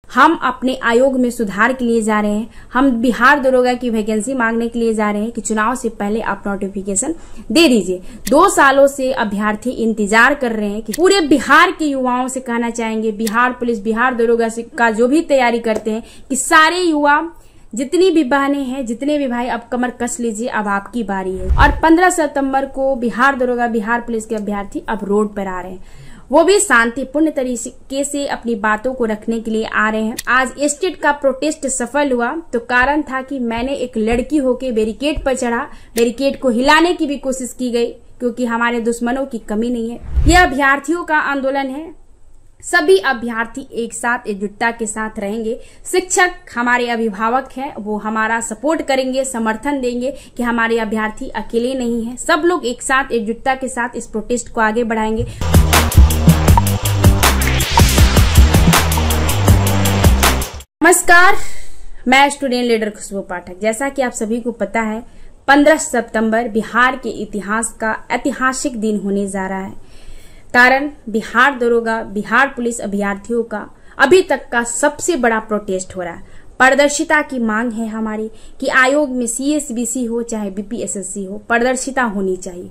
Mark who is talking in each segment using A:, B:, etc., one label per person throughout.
A: हम अपने आयोग में सुधार के लिए जा रहे हैं। हम बिहार दरोगा की वैकेंसी मांगने के लिए जा रहे हैं कि चुनाव से पहले आप नोटिफिकेशन दे दीजिए। 2 सालों से अभ्यर्थी इंतजार कर रहे हैं कि पूरे बिहार के युवाओं से कहना चाहेंगे, बिहार पुलिस, बिहार दरोगा का जो भी तैयारी करते हैं, कि सारे युवा, जितनी भी बहनें हैं, जितने भी भाई, अब कमर कस लीजिए, अब आपकी बारी है। और 15 सितंबर को बिहार दरोगा, बिहार पुलिस के अभ्यर्थी अब रोड पर आ रहे हैं। वो भी शांतिपूर्ण तरीके से अपनी बातों को रखने के लिए आ रहे हैं। आज एस्टेट का प्रोटेस्ट सफल हुआ तो कारण था कि मैंने एक लड़की होके बैरिकेड पर चढ़ा, बैरिकेड को हिलाने की भी कोशिश की गई, क्योंकि हमारे दुश्मनों की कमी नहीं है। यह अभ्यर्थियों का आंदोलन है। सभी अभ्यर्थी एक साथ एकजुटता के साथ रहेंगे। शिक्षक हमारे अभिभावक हैं, वो हमारा सपोर्ट करेंगे, समर्थन देंगे कि हमारे अभ्यर्थी अकेले नहीं हैं। सब लोग एक साथ एकजुटता के साथ इस प्रोटेस्ट को आगे बढ़ाएंगे। नमस्कार, मैं स्टूडेंट लीडर खुशबू पाठक। जैसा कि आप सभी को पता है, 15 सितंबर बिहार के इतिहास का ऐतिहासिक दिन होने जा रहा है। कारण बिहार दरोगा, बिहार पुलिस अभ्यर्थियों का अभी तक का सबसे बड़ा प्रोटेस्ट हो रहा है। पारदर्शिता की मांग है हमारी कि आयोग में CSBC हो चाहे BPSSC हो, पारदर्शिता होनी चाहिए।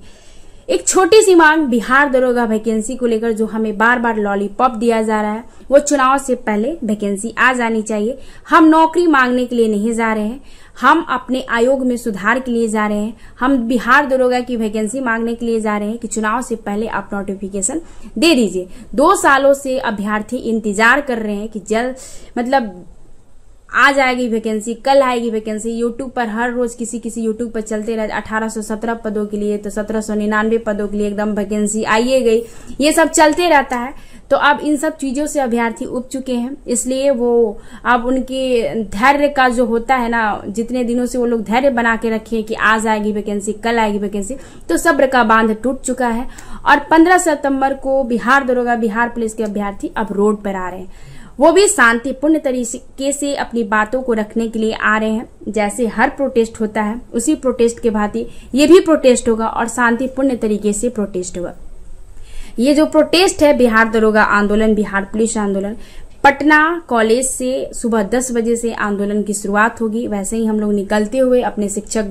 A: एक छोटी सी मांग बिहार दरोगा वैकेंसी को लेकर जो हमें बार बार लॉलीपॉप दिया जा रहा है, वो चुनाव से पहले वैकेंसी आ जानी चाहिए। हम नौकरी मांगने के लिए नहीं जा रहे हैं, हम अपने आयोग में सुधार के लिए जा रहे हैं। हम बिहार दरोगा की वैकेंसी मांगने के लिए जा रहे हैं कि चुनाव से पहले आप नोटिफिकेशन दे दीजिए। 2 सालों से अभ्यर्थी इंतजार कर रहे हैं कि जल्द आ जाएगी वैकेंसी, कल आएगी वैकेंसी। यूट्यूब पर हर रोज किसी यूट्यूब पर चलते रहे 1817 पदों के लिए, तो 1799 पदों के लिए एकदम वैकेंसी आइए गई, ये सब चलते रहता है। तो अब इन सब चीजों से अभ्यर्थी उब चुके हैं, इसलिए वो अब उनके धैर्य का जो होता है ना, जितने दिनों से वो लोग धैर्य बना के रखे हैं कि आज आएगी वैकेंसी, कल आएगी वैकेंसी, तो सब्र का बांध टूट चुका है। और 15 सितंबर को बिहार दरोगा, बिहार पुलिस के अभ्यर्थी अब रोड पर आ रहे हैं। वो भी शांतिपूर्ण तरीके से अपनी बातों को रखने के लिए आ रहे हैं। जैसे हर प्रोटेस्ट होता है, उसी प्रोटेस्ट के भांति ये भी प्रोटेस्ट होगा और शांतिपूर्ण तरीके से प्रोटेस्ट होगा। ये जो प्रोटेस्ट है, बिहार दरोगा आंदोलन, बिहार पुलिस आंदोलन, पटना कॉलेज से सुबह 10 बजे से आंदोलन की शुरुआत होगी। वैसे ही हम लोग निकलते हुए अपने शिक्षक,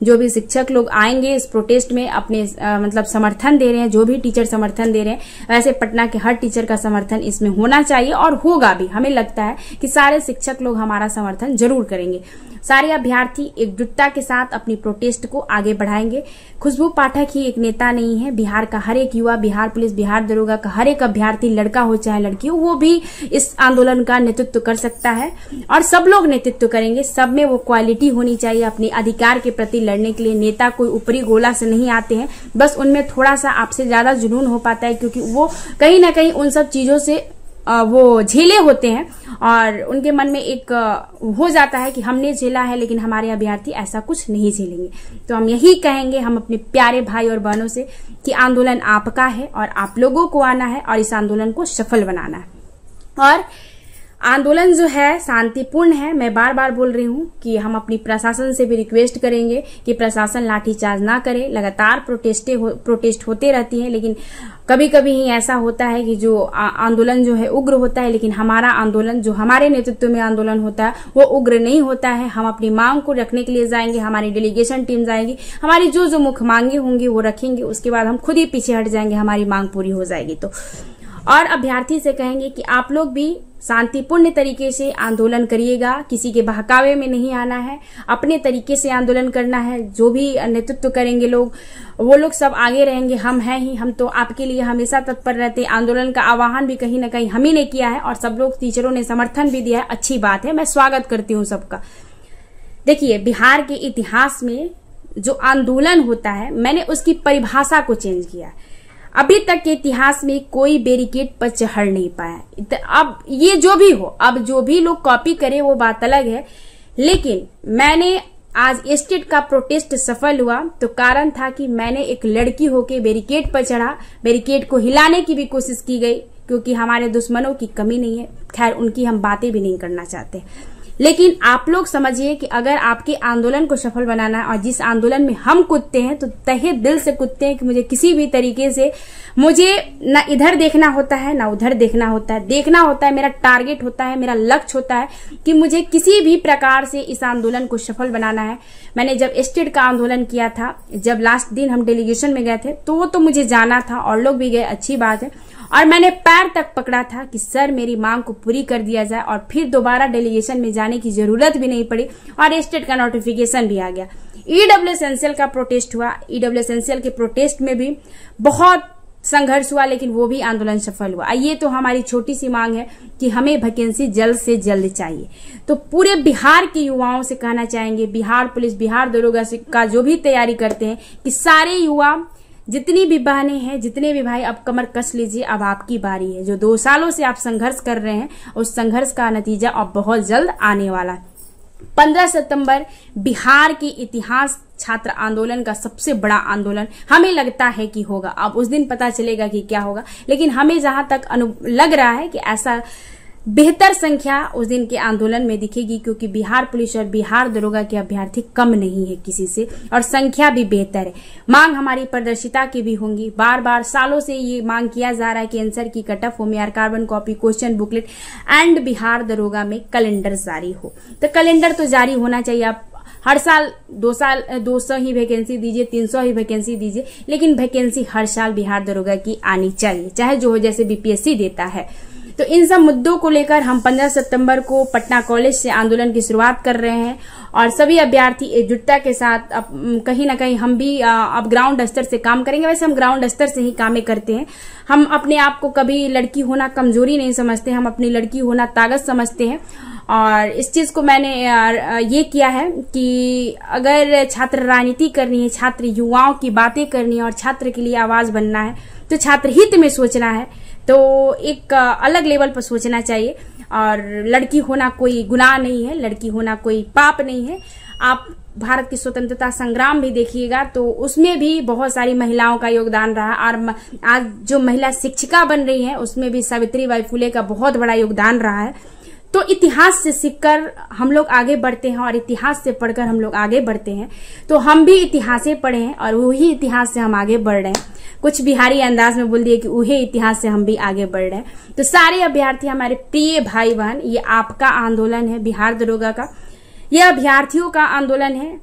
A: जो भी शिक्षक लोग आएंगे इस प्रोटेस्ट में, अपने समर्थन दे रहे हैं, जो भी टीचर समर्थन दे रहे हैं, वैसे पटना के हर टीचर का समर्थन इसमें होना चाहिए और होगा भी। हमें लगता है कि सारे शिक्षक लोग हमारा समर्थन जरूर करेंगे। सारे अभ्यर्थी एकजुटता के साथ अपनी प्रोटेस्ट को आगे बढ़ाएंगे। खुशबू पाठक ही एक नेता नहीं है, बिहार का हर एक युवा, बिहार पुलिस, बिहार दरोगा का हर एक अभ्यर्थी, लड़का हो चाहे लड़की हो, वो भी इस आंदोलन का नेतृत्व कर सकता है और सब लोग नेतृत्व करेंगे। सब में वो क्वालिटी होनी चाहिए अपने अधिकार के प्रति लड़ने के लिए। नेता कोई ऊपरी गोला से नहीं आते हैं, बस उनमें थोड़ा सा आपसे ज्यादा जुनून हो पाता है, क्योंकि वो कहीं ना कहीं उन सब चीजों से वो झेले होते हैं और उनके मन में एक हो जाता है कि हमने झेला है, लेकिन हमारे अभ्यर्थी ऐसा कुछ नहीं झेलेंगे। तो हम यही कहेंगे हम अपने प्यारे भाई और बहनों से कि आंदोलन आपका है और आप लोगों को आना है और इस आंदोलन को सफल बनाना है। और आंदोलन जो है शांतिपूर्ण है। मैं बार बार बोल रही हूँ कि हम अपनी प्रशासन से भी रिक्वेस्ट करेंगे कि प्रशासन लाठीचार्ज ना करे। लगातार प्रोटेस्ट होते रहती है, लेकिन कभी कभी ही ऐसा होता है कि जो आंदोलन जो है उग्र होता है, लेकिन हमारा आंदोलन, जो हमारे नेतृत्व में आंदोलन होता है, वो उग्र नहीं होता है। हम अपनी मांग को रखने के लिए जाएंगे, हमारी डेलीगेशन टीम जाएगी, हमारी जो मुख्य मांगे होंगी वो रखेंगे, उसके बाद हम खुद ही पीछे हट जाएंगे, हमारी मांग पूरी हो जाएगी। तो और अभ्यर्थी से कहेंगे कि आप लोग भी शांतिपूर्ण तरीके से आंदोलन करिएगा, किसी के बहकावे में नहीं आना है, अपने तरीके से आंदोलन करना है। जो भी नेतृत्व करेंगे लोग, वो लोग सब आगे रहेंगे, हम हैं ही, हम तो आपके लिए हमेशा तत्पर रहते। आंदोलन का आह्वान भी कहीं ना कहीं हम ही ने किया है और सब लोग टीचरों ने समर्थन भी दिया है, अच्छी बात है, मैं स्वागत करती हूँ सबका। देखिए, बिहार के इतिहास में जो आंदोलन होता है, मैंने उसकी परिभाषा को चेंज किया। अभी तक के इतिहास में कोई बैरिकेड पर चढ़ नहीं पाया। अब ये जो भी हो, अब जो भी लोग कॉपी करे वो बात अलग है, लेकिन मैंने आज एस्टेट का प्रोटेस्ट सफल हुआ तो कारण था कि मैंने एक लड़की होके बैरिकेड पर चढ़ा, बैरिकेड को हिलाने की भी कोशिश की गई, क्योंकि हमारे दुश्मनों की कमी नहीं है। खैर, उनकी हम बातें भी नहीं करना चाहते। लेकिन आप लोग समझिए कि अगर आपके आंदोलन को सफल बनाना है और जिस आंदोलन में हम कूदते हैं तो तहे दिल से कूदते हैं कि मुझे किसी भी तरीके से मुझे ना इधर देखना होता है ना उधर देखना होता है, देखना होता है, मेरा टारगेट होता है, मेरा लक्ष्य होता है कि मुझे किसी भी प्रकार से इस आंदोलन को सफल बनाना है। मैंने जब स्टेट का आंदोलन किया था, जब लास्ट दिन हम डेलीगेशन में गए थे तो मुझे जाना था और लोग भी गए, अच्छी बात है, और मैंने पैर तक पकड़ा था कि सर मेरी मांग को पूरी कर दिया जाए और फिर दोबारा डेलीगेशन में जाने की जरूरत भी नहीं पड़ी और स्टेट का नोटिफिकेशन भी आ गया। ईडब्ल्यू एसेंशियल का प्रोटेस्ट हुआ, ईडब्ल्यू एसेंशियल के प्रोटेस्ट में भी बहुत संघर्ष हुआ लेकिन वो भी आंदोलन सफल हुआ। ये तो हमारी छोटी सी मांग है कि हमें वैकेंसी जल्द से जल्द चाहिए। तो पूरे बिहार के युवाओं से कहना चाहेंगे, बिहार पुलिस, बिहार दरोगा का जो भी तैयारी करते हैं, कि सारे युवा, जितनी भी बहनें हैं, जितने भी भाई, अब कमर कस लीजिए, अब आपकी बारी है। जो 2 सालों से आप संघर्ष कर रहे हैं उस संघर्ष का नतीजा अब बहुत जल्द आने वाला है। 15 सितंबर बिहार के इतिहास छात्र आंदोलन का सबसे बड़ा आंदोलन हमें लगता है कि होगा। अब उस दिन पता चलेगा कि क्या होगा, लेकिन हमें जहां तक लग रहा है कि ऐसा बेहतर संख्या उस दिन के आंदोलन में दिखेगी, क्योंकि बिहार पुलिस और बिहार दरोगा के अभ्यर्थी कम नहीं है किसी से और संख्या भी बेहतर है। मांग हमारी पारदर्शिता की भी होंगी। बार बार सालों से ये मांग किया जा रहा है कि आंसर की कटअफ हो, mayor carbon copy, question booklet and Bihar दरोगा में कैलेंडर जारी हो। तो कैलेंडर तो जारी होना चाहिए। आप हर साल 200 ही वैकेंसी दीजिए, 300 ही वैकेंसी दीजिए, लेकिन वैकेंसी हर साल बिहार दरोगा की आनी चाहिए, चाहे जो हो, जैसे बीपीएससी देता है। तो इन सब मुद्दों को लेकर हम 15 सितंबर को पटना कॉलेज से आंदोलन की शुरुआत कर रहे हैं और सभी अभ्यर्थी एकजुटता के साथ अब कहीं ना कहीं हम भी अब ग्राउंड स्तर से काम करेंगे। वैसे हम ग्राउंड स्तर से ही कामें करते हैं। हम अपने आप को कभी लड़की होना कमजोरी नहीं समझते, हम अपनी लड़की होना ताकत समझते हैं। और इस चीज को मैंने ये किया है कि अगर छात्र राजनीति करनी है, छात्र युवाओं की बातें करनी है और छात्र के लिए आवाज बनना है तो छात्र हित में सोचना है, तो एक अलग लेवल पर सोचना चाहिए। और लड़की होना कोई गुनाह नहीं है, लड़की होना कोई पाप नहीं है। आप भारत की स्वतंत्रता संग्राम भी देखिएगा तो उसमें भी बहुत सारी महिलाओं का योगदान रहा और आज जो महिला शिक्षिका बन रही है उसमें भी सावित्रीबाई फुले का बहुत बड़ा योगदान रहा है। तो इतिहास से सीखकर हम लोग आगे बढ़ते हैं और इतिहास से पढ़कर हम लोग आगे बढ़ते हैं। तो हम भी इतिहास से पढ़े हैं और वही इतिहास से हम आगे बढ़ रहे हैं। कुछ बिहारी अंदाज में बोल दिए कि वही इतिहास से हम भी आगे बढ़ रहे हैं। तो सारे अभ्यर्थी, हमारे प्रिय भाई बहन, ये आपका आंदोलन है, बिहार दरोगा का, यह अभ्यर्थियों का आंदोलन है।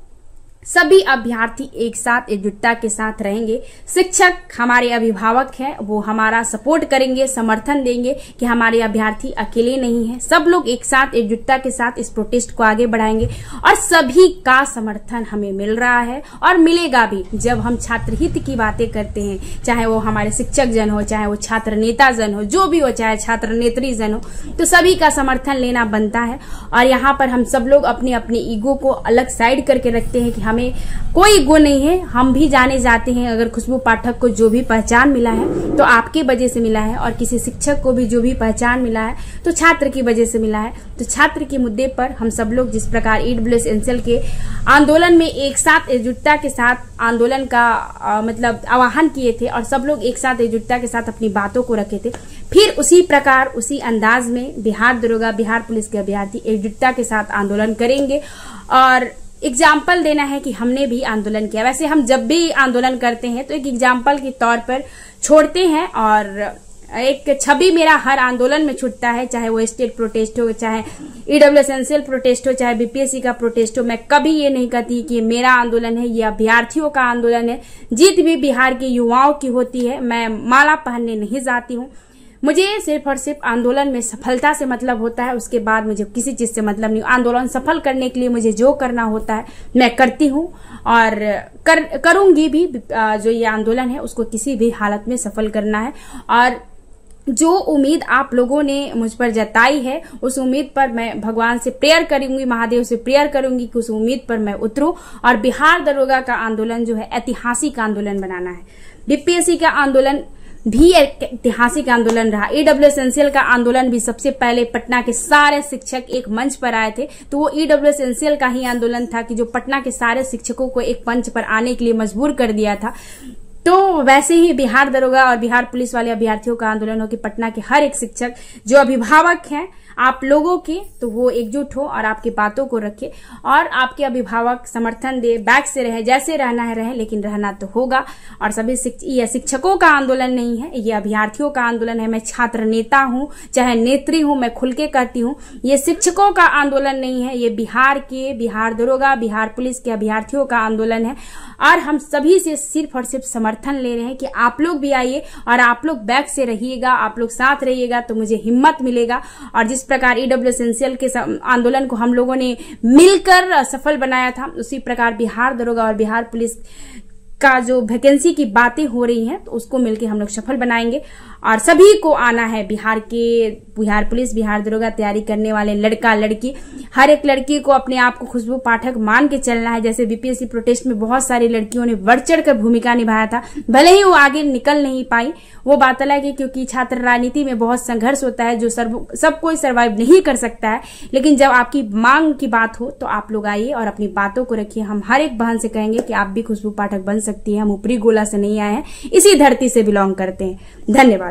A: सभी अभ्यर्थी एक साथ एकजुटता के साथ रहेंगे। शिक्षक हमारे अभिभावक हैं, वो हमारा सपोर्ट करेंगे, समर्थन देंगे कि हमारे अभ्यर्थी अकेले नहीं हैं। सब लोग एक साथ एकजुटता के साथ इस प्रोटेस्ट को आगे बढ़ाएंगे और सभी का समर्थन हमें मिल रहा है और मिलेगा भी। जब हम छात्र हित की बातें करते हैं, चाहे वो हमारे शिक्षक जन हो, चाहे वो छात्र नेता जन हो, जो भी हो, चाहे छात्र नेत्री जन हो, तो सभी का समर्थन लेना बनता है। और यहाँ पर हम सब लोग अपने अपने ईगो को अलग साइड करके रखते हैं कि हमें कोई ईगो नहीं है, हम भी जाने जाते हैं। अगर खुशबू पाठक को जो भी पहचान मिला है तो आपकी वजह से मिला है और किसी शिक्षक को भी जो भी पहचान मिला है तो छात्र की वजह से मिला है। तो छात्र के मुद्दे पर हम सब लोग जिस प्रकार ईडब्ल्यू एसेंशियल के आंदोलन में एक साथ एकजुटता के साथ आंदोलन का मतलब आह्वान किए थे और सब लोग एक साथ एकजुटता के साथ अपनी बातों को रखे थे, फिर उसी प्रकार उसी अंदाज में बिहार दरोगा, बिहार पुलिस के अभ्यर्थी एकजुटता के साथ आंदोलन करेंगे। और एग्जाम्पल देना है कि हमने भी आंदोलन किया। वैसे हम जब भी आंदोलन करते हैं तो एक एग्जाम्पल के तौर पर छोड़ते हैं और एक छवि मेरा हर आंदोलन में छूटता है, चाहे वो स्टेट प्रोटेस्ट हो, चाहे ईडब्ल्यू एसेंशियल प्रोटेस्ट हो, चाहे बीपीएससी का प्रोटेस्ट हो। मैं कभी ये नहीं कहती कि ये मेरा आंदोलन है, ये अभ्यर्थियों का आंदोलन है। जीत भी बिहार के युवाओं की होती है। मैं माला पहनने नहीं जाती हूँ, मुझे सिर्फ और सिर्फ आंदोलन में सफलता से मतलब होता है, उसके बाद मुझे किसी चीज से मतलब नहीं। आंदोलन सफल करने के लिए मुझे जो करना होता है मैं करती हूँ और करूंगी भी। जो ये आंदोलन है उसको किसी भी हालत में सफल करना है और जो उम्मीद आप लोगों ने मुझ पर जताई है उस उम्मीद पर मैं भगवान से प्रेयर करूंगी, महादेव से प्रेयर करूंगी कि उस उम्मीद पर मैं उतरूं और बिहार दरोगा का आंदोलन जो है ऐतिहासिक आंदोलन बनाना है। बीपीएससी का आंदोलन भी एक ऐतिहासिक आंदोलन रहा। ईडब्ल्यू एसेंशियल का आंदोलन भी सबसे पहले पटना के सारे शिक्षक एक मंच पर आए थे, तो वो ईडब्ल्यू एसेंशियल का ही आंदोलन था कि जो पटना के सारे शिक्षकों को एक मंच पर आने के लिए मजबूर कर दिया था। तो वैसे ही बिहार दरोगा और बिहार पुलिस वाले अभ्यर्थियों का आंदोलन हो कि पटना के हर एक शिक्षक जो अभिभावक हैं आप लोगों के, तो वो एकजुट हो और आपकी बातों को रखे और आपके अभिभावक समर्थन दे, बैक से रहे, जैसे रहना है रहे, लेकिन रहना तो होगा। और सभी ये शिक्षकों का आंदोलन नहीं है, ये अभ्यर्थियों का आंदोलन है। मैं छात्र नेता हूं, चाहे नेत्री हूं, मैं खुल के कहती हूं, ये शिक्षकों का आंदोलन नहीं है, ये बिहार दरोगा, बिहार पुलिस के अभ्यर्थियों का आंदोलन है। और हम सभी से सिर्फ और सिर्फ समर्थन ले रहे हैं कि आप लोग भी आइए और आप लोग बैक से रहिएगा, आप लोग साथ रहिएगा तो मुझे हिम्मत मिलेगा। और जिस प्रकार ईडब्ल्यू एसेंशियल के आंदोलन को हम लोगों ने मिलकर सफल बनाया था, उसी प्रकार बिहार दरोगा और बिहार पुलिस का जो वैकेंसी की बातें हो रही हैं, तो उसको मिलकर हम लोग सफल बनाएंगे। और सभी को आना है, बिहार पुलिस, बिहार दरोगा तैयारी करने वाले लड़का लड़की, हर एक लड़की को अपने आप को खुशबू पाठक मान के चलना है। जैसे बीपीएससी प्रोटेस्ट में बहुत सारी लड़कियों ने बढ़ चढ़ कर भूमिका निभाया था, भले ही वो आगे निकल नहीं पाई, वो बात अलग है, क्योंकि छात्र राजनीति में बहुत संघर्ष होता है जो सब कोई सर्वाइव नहीं कर सकता है। लेकिन जब आपकी मांग की बात हो तो आप लोग आइए और अपनी बातों को रखिए। हम हर एक बहन से कहेंगे कि आप भी खुशबू पाठक बन सकती है। हम ऊपरी गोला से नहीं आए हैं, इसी धरती से बिलोंग करते हैं। धन्यवाद।